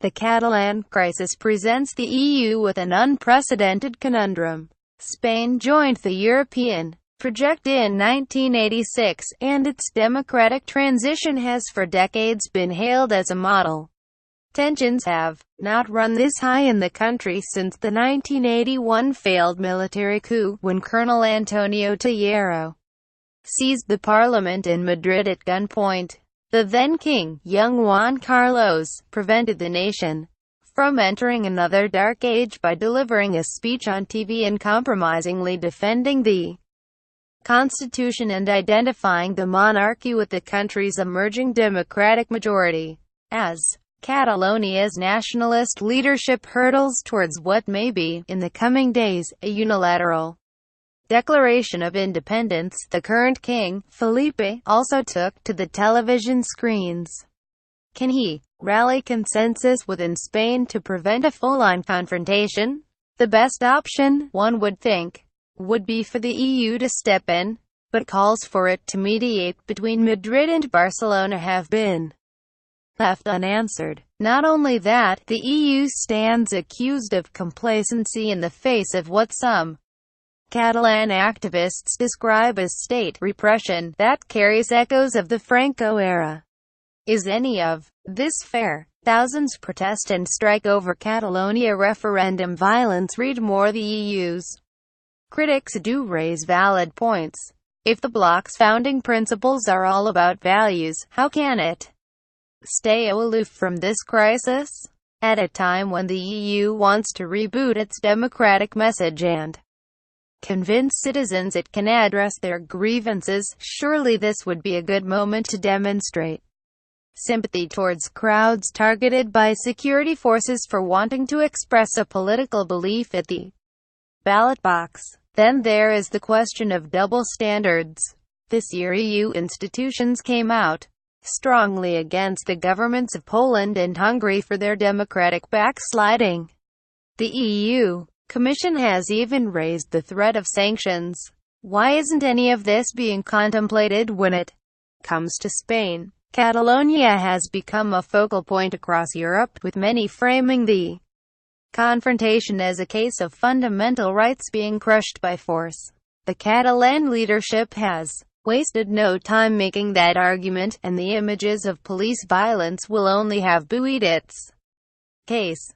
The Catalan crisis presents the EU with an unprecedented conundrum. Spain joined the European project in 1986, and its democratic transition has for decades been hailed as a model. Tensions have not run this high in the country since the 1981 failed military coup, when Colonel Antonio Tejero seized the parliament in Madrid at gunpoint. The then-king, young Juan Carlos, prevented the nation from entering another dark age by delivering a speech on TV uncompromisingly defending the constitution and identifying the monarchy with the country's emerging democratic majority as Catalonia's nationalist leadership hurtles towards what may be, in the coming days, a unilateral declaration of independence. The current king, Felipe, also took to the television screens. Can he rally consensus within Spain to prevent a full-on confrontation? The best option, one would think, would be for the EU to step in, but calls for it to mediate between Madrid and Barcelona have been left unanswered. Not only that, the EU stands accused of complacency in the face of what some Catalan activists describe as state repression that carries echoes of the Franco era. Is any of this fair? Thousands protest and strike over Catalonia referendum violence. Read more. The EU's critics do raise valid points. If the bloc's founding principles are all about values, how can it stay aloof from this crisis? At a time when the EU wants to reboot its democratic message and convince citizens it can address their grievances, surely this would be a good moment to demonstrate sympathy towards crowds targeted by security forces for wanting to express a political belief at the ballot box. Then there is the question of double standards. This year EU institutions came out strongly against the governments of Poland and Hungary for their democratic backsliding. The EU Commission has even raised the threat of sanctions. Why isn't any of this being contemplated when it comes to Spain? Catalonia has become a focal point across Europe, with many framing the confrontation as a case of fundamental rights being crushed by force. The Catalan leadership has wasted no time making that argument, and the images of police violence will only have buoyed its case.